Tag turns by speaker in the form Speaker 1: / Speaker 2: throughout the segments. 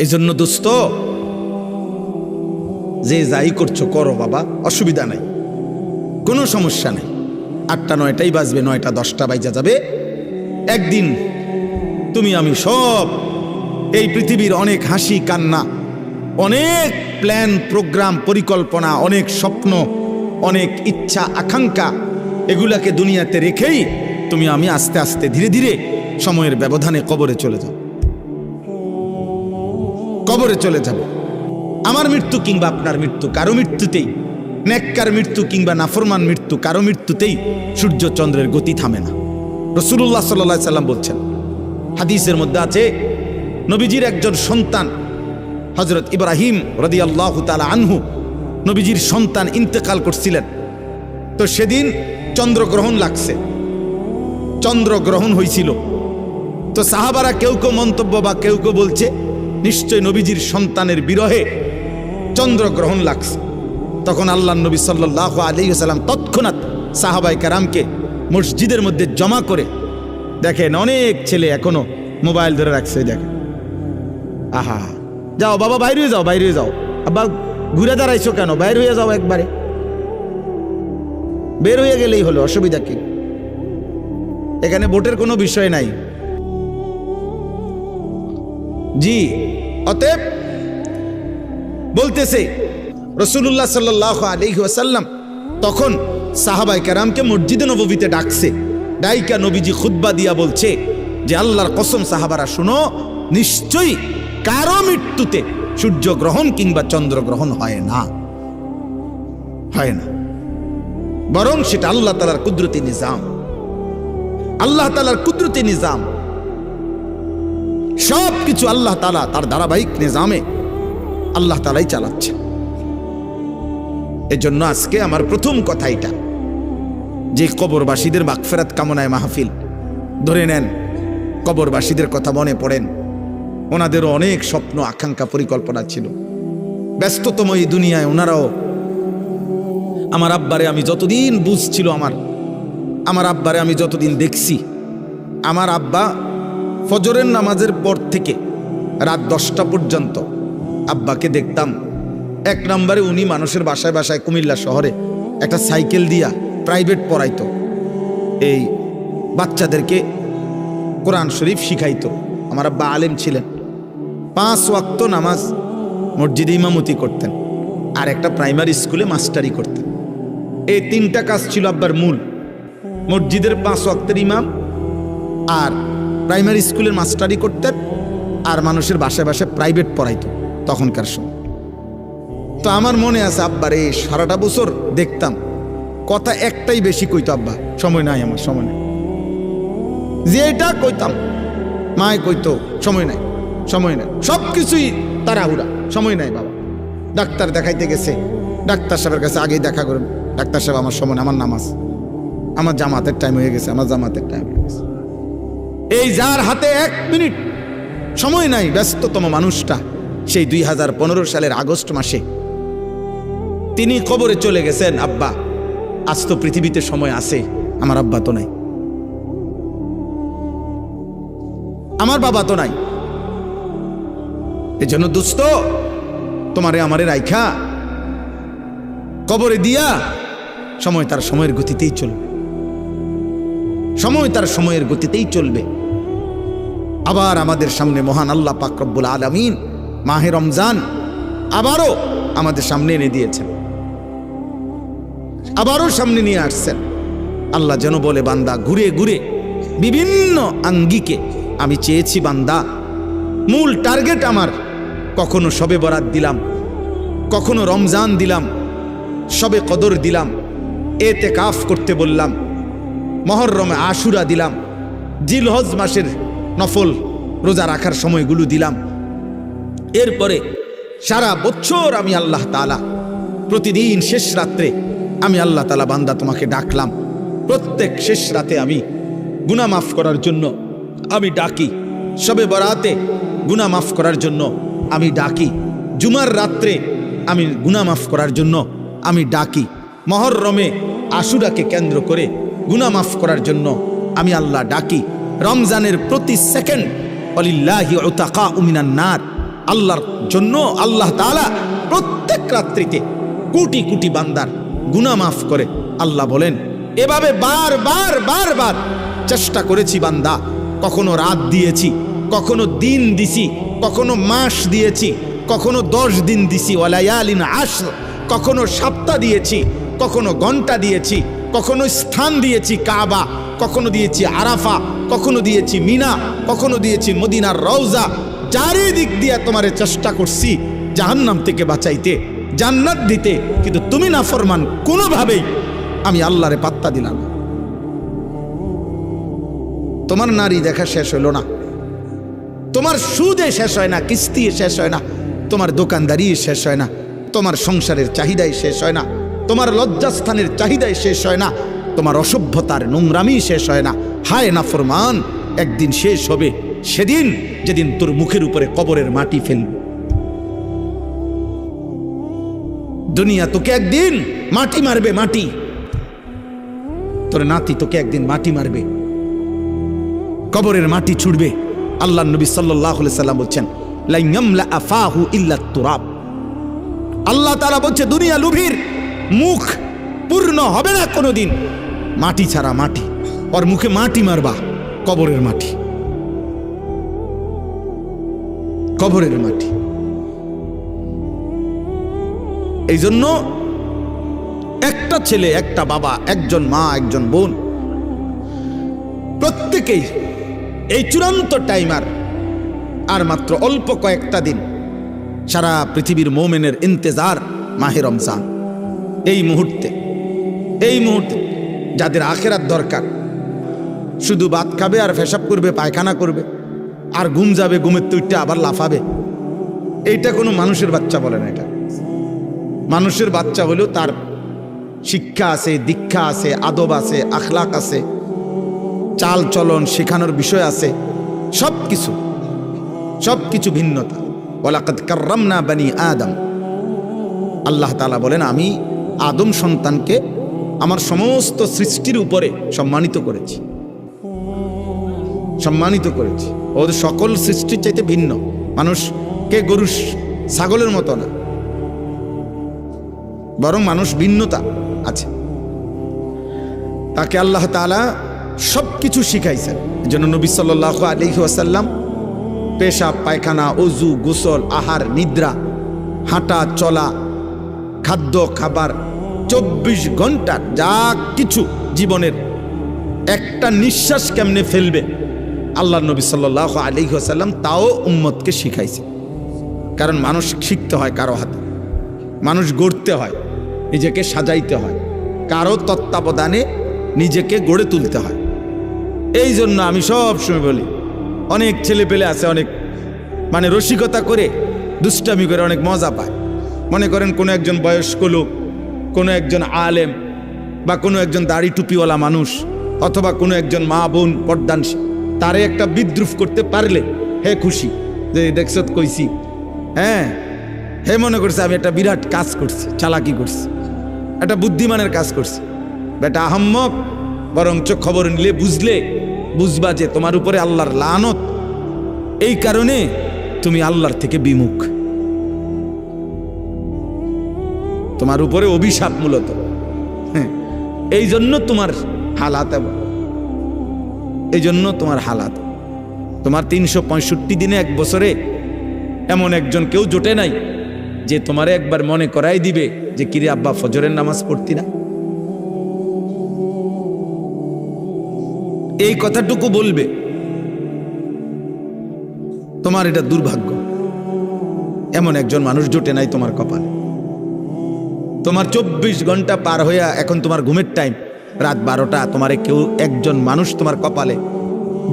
Speaker 1: এজন্য দোস্ত, যে যাই করছো করো বাবা, অসুবিধা নাই, কোনো সমস্যা নেই। 8টা 9টাই বাজবে, 9টা 10টা বাইজা যাবে। একদিন তুমি আমি সব এই পৃথিবীর অনেক হাসি কান্না, অনেক প্ল্যান প্রোগ্রাম পরিকল্পনা, অনেক স্বপ্ন, অনেক ইচ্ছা আকাঙ্ক্ষা, এগুলাকে দুনিয়াতে রেখেই তুমি আমি আস্তে আস্তে ধীরে ধীরে সময়ের ব্যবধানে কবরে চলে যাব। কবরে চলে যাব। আমার মৃত্যু কিংবা আপনার মৃত্যু, কারো মৃত্যুতেই, নেককার মৃত্যু কিংবা নাফরমান মৃত্যু, কারো মৃত্যুতেই সূর্য চন্দ্রের গতি থামে না। রাসূলুল্লাহ সাল্লাল্লাহু আলাইহি সাল্লাম বলছেন, হাদিসের মধ্যে আছে, নবীজির একজন সন্তান হযরত ইব্রাহিম রাদিয়াল্লাহু তাআলা আনহু, নবীজির সন্তান ইন্তেকাল করছিলেন। তো সেদিন চন্দ্রগ্রহণ লাগছে, চন্দ্রগ্রহণ হয়েছিল। তো সাহাবারা কেউ কেউ মন্তব্য বা কেউ কেউ বলছে নিশ্চয় নবীজির সন্তানের বিরহে চন্দ্রগ্রহণ লাগছে। তখন আল্লাহর নবী সাল্লাল্লাহু আলাইহি ওয়াসাল্লাম তৎক্ষণাৎ সাহাবায়ে কেরামকে মসজিদের মধ্যে জমা করে, দেখেন অনেক ছেলে এখনো মোবাইল ধরে রাখছে, দেখেন, আহা, যাও বাবা বাইরে যাও, বাইরে যাও, আব্বা ঘুরে দাঁড়াইছো কেন, বাইর হয়ে যাও, একবারে বের হয়ে গেলেই হলো, অসুবিধা কি? এখানে ভোটের কোনো বিষয় নাই। জি, অতএব বলতেছে রাসূলুল্লাহ সাল্লাল্লাহু আলাইহি ওয়াসাল্লাম তখন সাহাবায়ে কেরামকে মসজিদে নববীতে ডাকছে। ডাইকা নবীজি খুতবা দিয়া বলছে যে আল্লাহর কসম সাহাবারা শুনো, নিশ্চয়ই কারো মৃত্যুতে সূর্যগ্রহণ কিংবা চন্দ্রগ্রহণ হয় না, হয় না, বরং সেটা আল্লাহ তাআলার কুদরতি নিজাম। আল্লাহ তাআলার কুদরতি নিজাম, সব কিছু আল্লাহ তাআলা তার ধারাবাহিক নিজামে আল্লাহ তাআলাই চালাচ্ছে। এজন্য আজকে আমার প্রথম কথা এটা যে কবরবাসীদের মাগফিরাত কামনায় মাহফিল। ধরে নেন, কবরবাসীদের কথা মনে পড়েন, ওনাদেরও অনেক স্বপ্ন আকাঙ্ক্ষা পরিকল্পনা ছিল। ব্যস্ততম এই দুনিয়ায় ওনারাও, আমার আব্বারে আমি যতদিন বুঝছিল, আমার আব্বারে আমি যতদিন দেখছি, আমার আব্বা ফজরের নামাজের পর থেকে রাত 10টা পর্যন্ত আব্বাকে দেখতাম। এক নম্বরে উনি মানুষের বাসায় বাসায় কুমিল্লা শহরে একটা সাইকেল দিয়া প্রাইভেট পড়াইতো, এই বাচ্চাদেরকে কোরআন শরীফ শিখাইতো। আমার আব্বা আলেম ছিলেন, 5 ওয়াক্ত নামাজ মসজিদে ইমামতি করতেন, আর একটা প্রাইমারি স্কুলে মাস্টারি করতেন। এই 3টা কাজ ছিল আব্বার মূল, মসজিদের 5 ওয়াক্তের ইমাম, আর প্রাইমারি স্কুলের মাস্টারি করতেন, আর মানুষের বাসায় বাসায় প্রাইভেট পড়াইতো তখনকার সময়। তো আমার মনে আছে আব্বার এই সারাটা বছর দেখতাম কথা একটাই বেশি কইতো, আব্বা সময় নাই, আমার সময় নাই। যে এটা কইতাম মায় কইতো সময় নাই, সময় নাই, সব কিছুই তাড়াহুড়া, সময় নাই বাবা। ডাক্তার দেখাইতে গেছে, ডাক্তার সাহেবের কাছে আগেই দেখা করেন, ডাক্তার সাহেব আমার সময়, আমার নামাজ, আমার জামাতের টাইম হয়ে গেছে, আমার জামাতের টাইম হয়ে গেছে। এই যার হাতে 1 মিনিট সময় নাই, ব্যস্ততম মানুষটা, সেই 2015 সালের আগস্ট মাসে তিনি কবরে চলে গেছেন। আব্বা আজ তো পৃথিবীতে সময় আছে, আমার আব্বা তো নাই, আমার বাবা তো নাই। এজন্য দোস্ত, তোমারে আমারে রাইখা কবরে দিয়া সময় তার সময়ের গতিতেই চলবে, সময় তার সময়ের গতিতেই চলবে। আবার আমাদের সামনে মহান আল্লাহ পাক রব্বুল আলামিন মাহে রমজান আবারও আমাদের সামনে এনে দিয়েছেন, আবারও সামনে নিয়ে আসছেন। আল্লাহ যেন বলে, বান্দা ঘুরে ঘুরে বিভিন্ন আঙ্গিকে আমি চেয়েছি, বান্দা মূল টার্গেট আমার, কখনো শবে বরাত দিলাম, কখনো রমজান দিলাম, শবে কদর দিলাম, এতেকাফ করতে বললাম, মুহররমে আশুরা দিলাম, জিলহজ মাসের নফল রোজা রাখার সময়গুলো দিলাম। এরপরে সারা বছর আমি আল্লাহ তাআলা প্রতিদিন শেষ রাত্রে আমি আল্লাহ তাআলা বান্দা তোমাকে ডাকলাম। প্রত্যেক শেষ রাতে আমি গুনাহ মাফ করার জন্য আমি ডাকি, শবে বরাতে গুনাহ মাফ করার জন্য আমি ডাকি, জুমার রাত্রে আমি গুনাহ মাফ করার জন্য আমি ডাকি, মুহররমে আশুরাকে কেন্দ্র করে গুনাহ মাফ করার জন্য আমি আল্লাহ ডাকি। রমজানের প্রতি সেকেন্ড ওয়ালিল্লাহি উতাকাউ মিনান নার, আল্লাহর জন্য আল্লাহ তাআলা প্রত্যেক রাত্রিতে কোটি কোটি বান্দার গুনাহ মাফ করে। আল্লাহ বলেন, এভাবে বারবার চেষ্টা করেছি বান্দা, কখনো রাত দিয়েছি, কখনো দিন দিছি, কখনো মাস দিয়েছি, কখনো 10 দিন দিছি, ওয়ালায়ালিন আশর, কখনো সপ্তাহ দিয়েছি, কখনো ঘন্টা দিয়েছি, কখনো স্থান দিয়েছি কাবা, কখনো দিয়েছি আরাফা, কখনো দিয়েছি মিনা, কখনো দিয়েছি মদিনার রওজা। চারিদিক দিয়ে তোমারে চেষ্টা করছি জাহান্নাম থেকে বাঁচাইতে, জান্নাত দিতে, কিন্তু তুমি নাফরমান, কোনোভাবেই আমি আল্লাহরে পাত্তা দিলাম না। তোমার নারী দেখা শেষ হলো না, তোমার সুদে শেষ হয় না, কিস্তি শেষ হয় না, তোমার দোকানদারি শেষ হয় না, তোমার সংসারের চাহিদাই শেষ হয় না, তোমার লজ্জাস্থানের চাহিদাই শেষ হয় না, তোমার অসভ্যতার নোংরামি শেষ হয় না। হায় নাফরমান, একদিন শেষ হবে, সেদিন যেদিন তোর মুখের উপরে কবরের মাটি ফেলবে। দুনিয়া তোকে একদিন মাটি মারবে, মাটি। তোর নাতি তোকে একদিন মাটি মারবে, কবরের মাটি ছুড়বে। আল্লাহ নবী সাল্লাল্লাহু আলাইহি সাল্লাম বলছেন, লা ইয়ামলা আফাহু ইল্লা তুরাব। আল্লাহ তাআলা বলছে, দুনিয়া লুভির মুখ পূর্ণ হবে না কোনোদিন মাটি ছাড়া, মাটি। ওর মুখে মাটি মারবা, কবরের মাটি, কবরের মাটি। এই জন্য একটা ছেলে, একটা বাবা, একজন মা, একজন বোন, প্রত্যেকেই এই চূড়ান্ত টাইমার আর মাত্র অল্প কয়েকটা দিন। সারা পৃথিবীর মোমেনের ইন্তেজার মাহে রমজান। এই মুহূর্তে যাদের আখেরাত দরকার, শুধু ভাত খাবে আর পেশাব করবে, পায়খানা করবে, আর ঘুম যাবে, ঘুমের তুইটা আবার লাফাবে। এইটা কোনো মানুষের বাচ্চা বলে না। এটা মানুষের বাচ্চা হলেও তার শিক্ষা আছে, দীক্ষা আছে, আদব আছে, আখলাক আছে, চাল চলন শেখানোর বিষয় আছে, সবকিছু ভিন্নতা। ওয়ালাকাদ কাররামনা বানি আদম। আল্লাহ তাআলা বলেন, আমি আদম সন্তানকে আমার সমস্ত সৃষ্টির উপরে সম্মানিত করেছি। ওদের সকল সৃষ্টির চাইতে ভিন্ন। মানুষকে গরু ছাগলের মতো না, বরং মানুষ ভিন্নতা আছে। তাকে আল্লাহ তাআলা সবকিছু শিখাইছেন। এজন্য নবী সাল্লাল্লাহু আলাইহি ওয়াসাল্লাম পেশাব, পায়খানা, ওযু, গোসল, আহার, নিদ্রা, হাঁটা চলা, খাদ্য খাবার, 24 ঘন্টা যা কিছু জীবনের একটা নিঃশ্বাস কেমনে ফেলবে, আল্লাহ নবী সাল্লাল্লাহু আলাইহি ওয়াসাল্লাম তাও উম্মতকে শিখাইছে। কারণ মানুষ শিখতে হয় কারো হাতে, মানুষ গড়তে হয়, নিজেকে সাজাইতে হয়, কারো তত্ত্বাবধানে নিজেকে গড়ে তুলতে হয়। এই জন্য আমি সব সময় বলি, অনেক ছেলে পেলে আছে, অনেক রসিকতা করে, দুষ্টামি করে অনেক মজা পায়। মনে করেন কোনো একজন বয়স্ক লোক, কোনো একজন আলেম, বা কোনো একজন দাড়ি টুপিওয়ালা মানুষ, অথবা কোনো একজন মা বোন পর্দানশীল, তারে একটা বিদ্রুপ করতে পারলে হে খুশি, যে দেখছত কইছি। হ্যাঁ, হে মনে করছে আমি একটা বিরাট কাজ করছি, চালাকি করছি, একটা বুদ্ধিমানের কাজ করছি। বেটা আহম্মক, বরঞ্চ খবর নিলে বুঝবা যে তোমার উপরে আল্লাহর লানত। এই কারণে তুমি আল্লাহর থেকে বিমুখ, তোমার উপরে অভিশাপ মূলত। হ্যাঁ, এই জন্য তোমার হালাত, তোমার 365 দিনে, এক বছরে এমন একজন কেউ জোটে নাই যে তোমারে একবার মনে করাই দিবে যে কিরে আব্বা ফজরের নামাজ পড়তি না। এই কথাটুকু বলবে, তোমার এটা দুর্ভাগ্য, এমন একজন মানুষ জোটে নাই তোমার কপালে। তোমার 24 ঘন্টা পার হইয়া এখন তোমার ঘুমের টাইম, রাত 12টা, তোমারে কেউ একজন মানুষ তোমার কপালে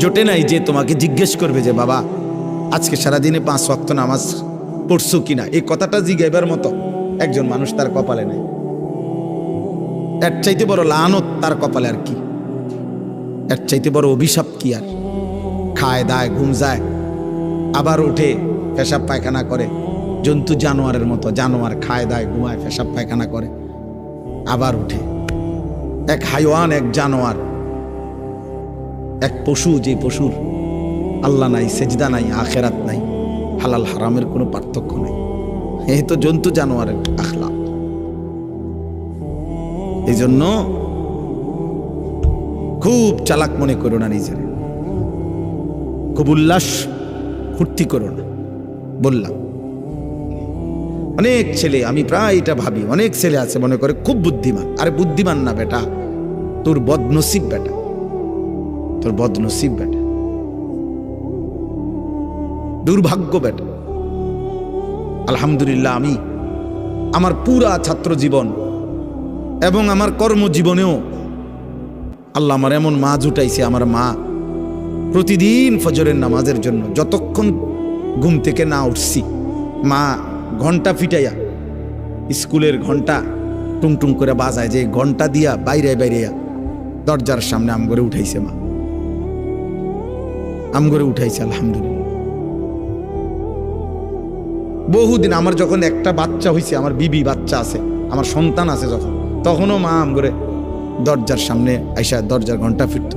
Speaker 1: জোটে নাই যে তোমাকে জিজ্ঞেস করবে যে বাবা আজকে সারাদিনে 5 ওয়াক্ত নামাজ পড়ছো কিনা। এই কথাটা জিজ্ঞাইবার মতো একজন মানুষ তার কপালে নাই। এর চাইতে বড় লানত তার কপালে আর কি, এর চাইতে বড় অভিশাপ কি আর। খায় দায়, ঘুম যায়, আবার উঠে পেশাব পায়খানা করে, জন্তু জানোয়ারের মতো। জানোয়ার খায় দায়, ঘুমায়, পেশাব পায়খানা করে, আবার উঠে। এক হাইওয়ান, এক জানোয়ার, এক পশু, যে পশুর আল্লাহ নাই, সেজদা নাই, আখেরাত নাই, হালাল হারামের কোনো পার্থক্য নেই। এই তো জন্তু জানোয়ারের আখলাক। এই জন্য খুব চালাক মনে করো না নিজের, খুব উল্লাস ফুর্তি করো না। বললাম অনেক ছেলে, আমি প্রায় এটা ভাবি, অনেক ছেলে আছে মনে করে খুব বুদ্ধিমান। আরে বুদ্ধিমান না বেটা, তোর বদনসিব বেটা, তোর বদনসিব বেটা, দুর্ভাগ্য বেটা। আলহামদুলিল্লাহ আমি আমার পুরা ছাত্র জীবন এবং আমার কর্মজীবনেও আল্লাহ আমার এমন মা জুটাইছে। আমার মা প্রতিদিন ফজরের নামাজের জন্য যতক্ষণ ঘুম থেকে না উঠছি, মা ঘন্টা ফিটাইয়া, স্কুলের ঘন্টা টুংটুং করে বাজায়, যে ঘন্টা দিয়া বাইরে বাইরে দরজার সামনে আমগরে উঠাইছে। মা আমগরে উঠাইছে আলহামদুলিল্লাহ। বহুদিন আমার যখন একটা বাচ্চা হয়েছে, আমার বিবি বাচ্চা আছে, আমার সন্তান আছে যখন, তখনও মা আমগরে দরজার সামনে আইসা দরজার ঘন্টা ফিরত,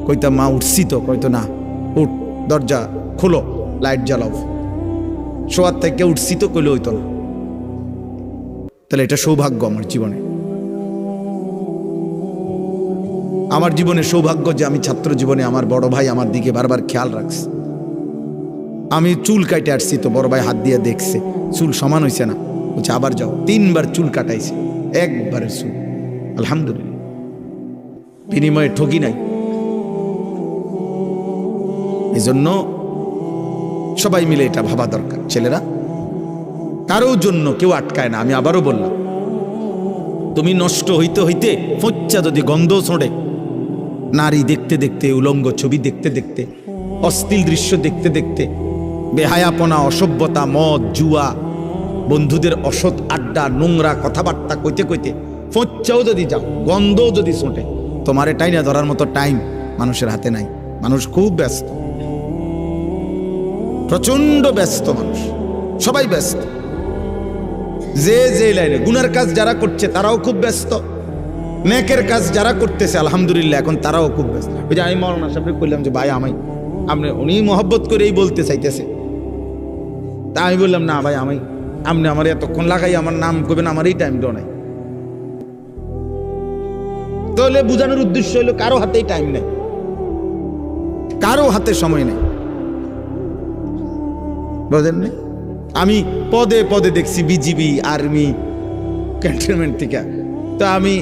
Speaker 1: কইতাম মা উঠছি তো, কইতো না উঠ, দরজা খোলো, লাইট জ্বালাও। শোয়ার থেকে উঠছি তো কইলে হইতো না। তাহলে এটা সৌভাগ্য আমার জীবনে, আমার জীবনে সৌভাগ্য যে আমি ছাত্র জীবনে আমার বড় ভাই আমার দিকে বারবার খেয়াল রাখছে। আমি চুল কাটে আসছি তো বড় ভাই হাত দিয়ে দেখছে, চুল সমান হয়েছে না, বলছে আবার যাও। 3 বার চুল কাটাইছে, একবারের চুল। আলহামদুলিল্লাহ, বিনিময়ে ঠকি নাই। এজন্য সবাই মিলে এটা ভাবা দরকার। ছেলেরা, কারো জন্য কেউ আটকায় না। আমি আবারও বললাম, তুমি নষ্ট হইতে হইতে ফচ্চা যদি গন্ধ ছোঁড়ে, নারী দেখতে দেখতে, উলঙ্গ ছবি দেখতে দেখতে, অশ্লীল দৃশ্য দেখতে দেখতে, বেহায়াপনা, অসভ্যতা, মদ, জুয়া, বন্ধুদের অসৎ আড্ডা, নোংরা কথাবার্তা কইতে কইতে ফচ্চাও যদি যাও, গন্ধও যদি ছোটে, তোমার এটাই না ধরার মতো টাইম মানুষের হাতে নাই। মানুষ খুব ব্যস্ত, প্রচন্ড ব্যস্ত মানুষ, সবাই ব্যস্ত। যে যে লাইনে গুনার কাজ যারা করছে তারাও খুব ব্যস্ত, নেকের কাজ যারা করতেছে আলহামদুলিল্লাহ এখন তারাও খুব ব্যস্ত। ওই যে আমি মৌলানা সাহেবকে কইলাম যে ভাই আমি, উনি মহব্বত করেই বলতে চাইতেছে, তা আমি বললাম না ভাই আপনি আমার এতক্ষণ লাগাই আমার নাম করবেন, আমার এই টাইম দেওয়া নাই। তাহলে বুঝানোর উদ্দেশ্য হলো কারো হাতেই টাইম নেই, কারো হাতে সময় নেই, বুঝেন না? আমি পদে পদে দেখছি বিজিবি, আর্মি, ক্যান্টনমেন্ট থেকে। তো আমি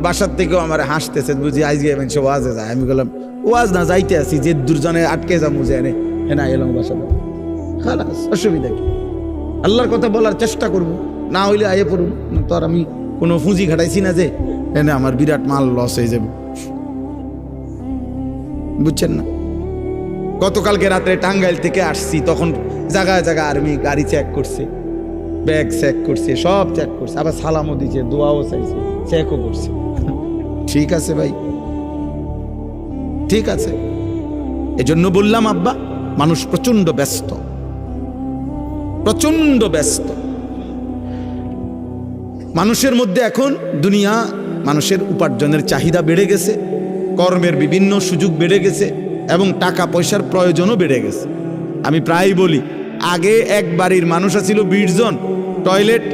Speaker 1: বাসার থেকেও আমার হাসতেছে, বুঝি আজকে সে ওয়াজে যায়। আমি বললাম ওয়াজ না যাইতে আছি, যে দুজনে আটকে যা মুজে এনে না এলাম বাসা, খালাস, অসুবিধা কি? আল্লাহর কথা বলার চেষ্টা করব, না হইলে আয়ে পড়ুন। তো আর আমি কোনো পুঁজি ঘাটাইছি না যে এনে আমার বিরাট মাল লস হয়ে যাবে, বুঝছেন না? গতকালকে রাত্রে টাঙ্গাইল থেকে আসছি, তখন জায়গায় জায়গায় আর্মি গাড়ি চেক করছে, ব্যাগ চেক করছে, সব চেক করছে, আবার সালামও দিচ্ছে, দোয়াও চাইছে, চেকও করছে। ঠিক আছে ভাই, ঠিক আছে। এজন্য বললাম আব্বা, মানুষ প্রচন্ড ব্যস্ত, প্রচন্ড ব্যস্ত। মানুষের মধ্যে এখন দুনিয়া, মানুষের উপার্জনের চাহিদা বেড়ে গেছে, কর্মের বিভিন্ন সুযোগ বেড়ে গেছে এবং টাকা পয়সার প্রয়োজনও বেড়ে গেছে। আমি প্রায় বলি, আগে এক বাড়ির মানুষ ছিল 20 জন, টয়লেট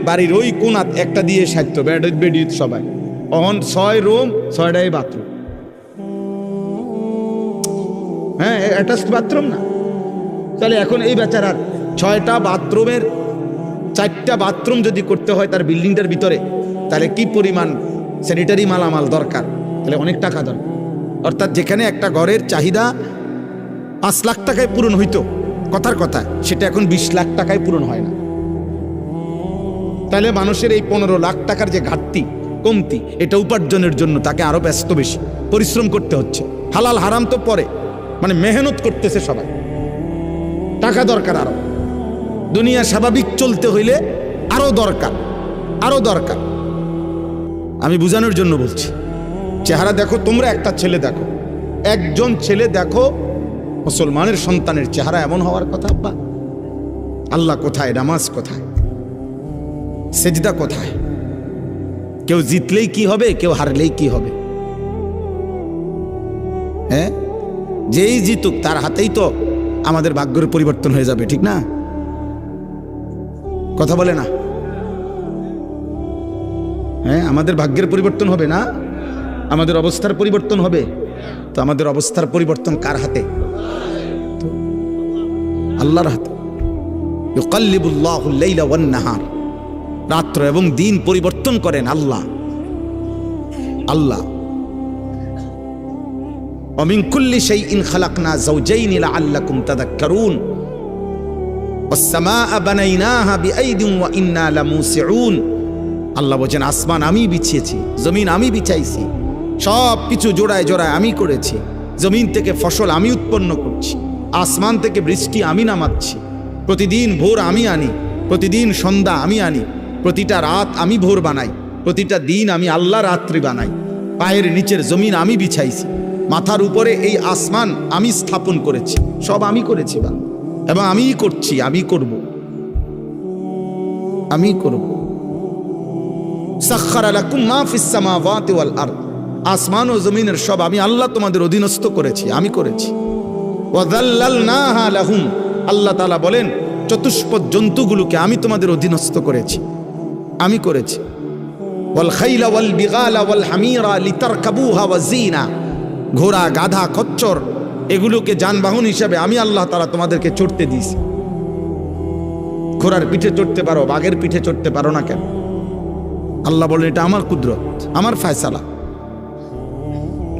Speaker 1: বাড়ির ওই কোনাত একটা দিয়ে সাজতো, বেড সবাই। অহন 6 রুম, 6টাই বাথরুম। হ্যাঁ, অ্যাটাচড বাথরুম না? তাহলে এখন এই বেচারার 6টা বাথরুমের 4টা বাথরুম যদি করতে হয় তার বিল্ডিংটার ভিতরে, তাহলে কি পরিমাণ স্যানিটারি মালামাল দরকার, তাহলে অনেক টাকা দরকার। অর্থাৎ যেখানে একটা ঘরের চাহিদা 5 লাখ টাকায় পূরণ হইতো কথার কথা, সেটা এখন 20 লাখ টাকায় পূরণ হয় না। তাহলে মানুষের এই 15 লাখ টাকার যে ঘাটতি, কমতি, এটা উপার্জনের জন্য তাকে আরো ব্যস্ত, বেশি পরিশ্রম করতে হচ্ছে। হালাল হারাম তো পরে, মানে মেহনত করতেছে সবাই, টাকা দরকার আরো। দুনিয়া স্বাভাবিক চলতে হইলে আরো দরকার, আরো দরকার। আমি বুঝানোর জন্য বলছি। চেহারা দেখো, তোমরা একটা ছেলে দেখো, একজন ছেলে দেখো, মুসলমানের সন্তানের চেহারা এমন হওয়ার কথা। আব্বা, আল্লাহ কোথায়? নামাজ কোথায়? সেজদা কোথায়? কেউ জিতলেই কি হবে, কেউ হারলেই কি হবে? হ্যাঁ, যেই জিতুক তার হাতেই তো আমাদের ভাগ্যের পরিবর্তন হয়ে যাবে, ঠিক না? কথা বলে না? হ্যাঁ, আমাদের ভাগ্যের পরিবর্তন হবে না, আমাদের অবস্থার পরিবর্তন হবে। তো আমাদের অবস্থার পরিবর্তন কার হাতে? আল্লাহর হাতে। ইউকাল্লিবুল্লাহুল লাইলা ওয়ান নাহার, রাত্র এবং দিন পরিবর্তন করেন আল্লাহ। আল্লাহ ওয়া মিন কুল্লি শাইইন খালাকনা যাওজাইনি লাআল্লাকুম তাযাক্কারুন ওয়াস সামাআ বানাইনাহা বিআইদিন ওয়া ইন্না লামুসিউন। আল্লাহ বলেন আসমান আমি বিছিয়েছি, জমিন আমি বিছাইছি, সব কিছু জোড়ায় জোড়ায় আমি করেছি। জমিন থেকে ফসল আমি উৎপন্ন করছি, আসমান থেকে বৃষ্টি আমি নামাচ্ছি, প্রতিদিন ভোর আমি আনি, প্রতিদিন সন্ধ্যা আমি আনি, প্রতিটা রাত আমি ভোর বানাই, প্রতিটা দিন আমি আল্লাহ রাত্রি বানাই। পায়ের নিচের জমিন আমি বিছাইছি, মাথার উপরে এই আসমান আমি স্থাপন করেছি, সব আমি করেছি বান্দা, এবং আমিই করছি, আমি করব, আমি করব। সাখখারা লাকুম মা ফিস সামাওয়াতি ওয়াল আরদ, আসমান ও জমিনের সব আমি আল্লাহ তোমাদের অধীনস্থ করেছি, আমি করেছি। ওয়া যাল্লালনাহা লাহুম, আল্লাহ তাআলা বলেন চতুষ্পদ জন্তুগুলোকে আমি তোমাদের অধীনস্থ করেছি, আমি করেছি। ওয়াল খাইলা ওয়াল বিগালা ওয়াল হামিরা লিতারকাবুহা ওয়া জিনা, ঘোড়া গাধা খচ্চর এগুলোকে যানবাহন হিসাবে আমি আল্লাহ তাআলা তোমাদেরকে চড়তে দিয়েছি। ঘোড়ার পিঠে চড়তে পারো, বাঘের পিঠে চড়তে পারো না কেন? আল্লাহ বলেন এটা আমার কুদরত, আমার ফয়সালা,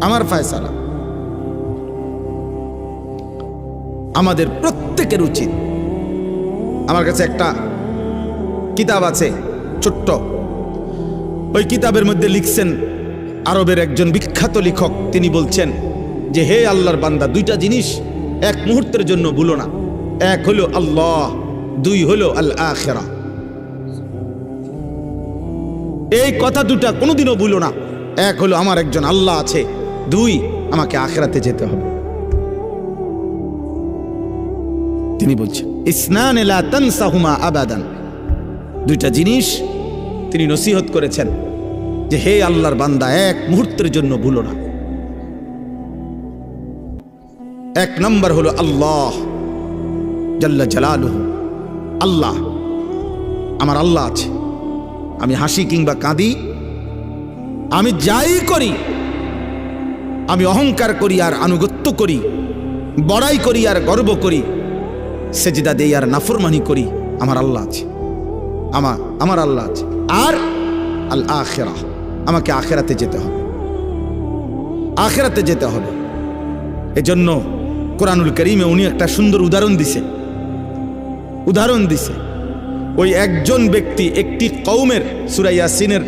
Speaker 1: আমার ফয়সালা। আমাদের প্রত্যেকের উচিত, আমার কাছে একটা কিতাব আছে ছোট্ট, ওই কিতাবের মধ্যে লিখছেন আরবের একজন বিখ্যাত লেখক, তিনি বলছেন যে হে আল্লাহর বান্দা, দুইটা জিনিস এক মুহূর্তের জন্য ভুলো না, এক হলো আল্লাহ, দুই হলো আল আখিরা। এই কথা দুটা কোনোদিনও ভুলো না, এক হলো আমার একজন আল্লাহ আছে, দুই আমাকে আখিরাতে যেতে হবে। তিনি বলছেন ইসনান লা তানসাহুমা আবাদান, দুইটা জিনিস তিনি নসিহত করেছেন যে হে আল্লাহর বান্দা, এক মুহূর্তের জন্য ভুলো না। এক নম্বর হলো আল্লাহ জাল্লা জালালুহু, আল্লাহ, আমার আল্লাহ আছে। আমি হাসি কিংবা কাঁদি, আমি যাই করি, আমি অহংকার করি আর আনুগত্য করি, বড়াই করি আর গর্ব করি, সেজদা দেই আর নাফরমানি করি, আমার আল্লাহ আছে, আমার আল্লাহ আছে। আর আল আখিরা, আমাকে আখিরাতে যেতে হবে, আখিরাতে যেতে হবে। এজন্য কোরআনুল কারীমে উনি একটা সুন্দর উদাহরণ দিছে। ওই একজন ব্যক্তি একটি কওমের, সূরা ইয়াসিনের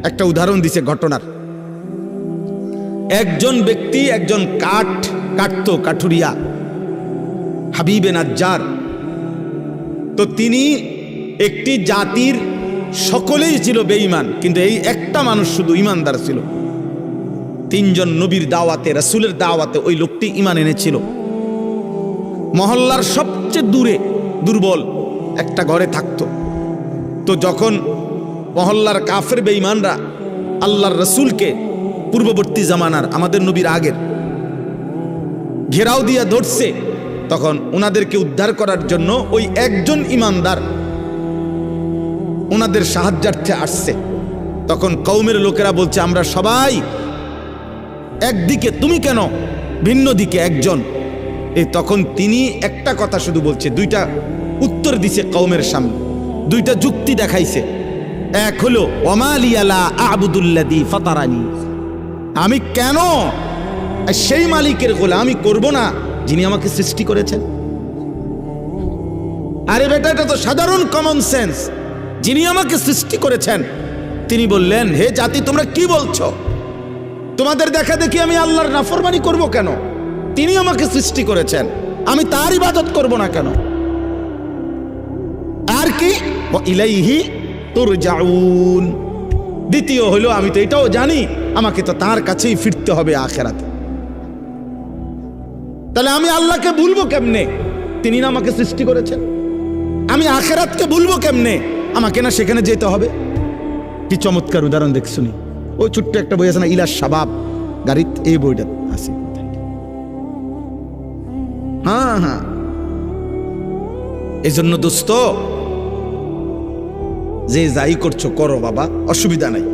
Speaker 1: একটা উদাহরণ দিছে ঘটনার। একজন ব্যক্তি একজন কাটতো, কাঠুরিয়া, হাবিবে নাজ্জার। তো তিনি একটি জাতির সকলেই ছিল বেঈমান, কিন্তু এই একটা মানুষ শুধু ইমানদার ছিল। তিনজন নবীর দাওয়াতে, রাসূলের দাওয়াতে ওই লোকটি ঈমান এনেছিল। মহল্লার সবচেয়ে দূরে দুর্বল একটা ঘরে থাকতো। তো যখন মহল্লার কাফের বেঈমানরা আল্লাহর রাসূলকে, পূর্ববর্তী জামানার আমাদের নবীর আগের, ঘেরাও দিয়া ধরছে, তখন ওনাদেরকে উদ্ধার করার জন্য ওই একজন ইমানদার ওনাদের সাহায্যার্থে আসছে। তখন কওমের লোকেরা বলছে আমরা সবাই একদিকে, তুমি কেন ভিন্ন দিকে একজন? তখন তিনি একটা কথা শুধু বলছে, দুইটা উত্তর দিছে কওমের সামনে, দুইটা যুক্তি দেখাইছে। এক হলো ওমা লিয়া লা আ'বুদুল্লাযী ফাতারানি, আমি কেন সেই মালিকের গোলামি করব না যিনি আমাকে সৃষ্টি করেছেন। আরে বেটা, এটা তো সাধারণ কমন সেন্স। যিনি আমাকে সৃষ্টি করেছেন তিনি বললেন, হে জাতি তোমরা কি বলছো? তোমাদের দেখা দেখি আমি আল্লাহর নাফরমানি করব কেন? তিনি আমাকে সৃষ্টি করেছেন, আমি তার ইবাদত করব না কেন? আর কি ওয়া ইলাইহি তুরজাউন, দ্বিতীয় হলো আমি তো এটাও জানি আমাকে তো তার কাছেই ফিরতে হবে আখিরাতে। তাহলে আমি আল্লাহকে ভুলবো কেমনে? তিনি না আমাকে সৃষ্টি করেছেন। আমি আখিরাতকে ভুলবো কেমনে? আমাকে না সেখানে যেতে হবে। কি চমৎকার উদাহরণ দেখছুনি। ওই ছোট্ট একটা বই আছে না, ইলা শাবাব গাড়িত, এই বইটা আছে। হ্যাঁ, এই জন্য দোস্ত, যে যাই করছো করো বাবা, অসুবিধা নাই।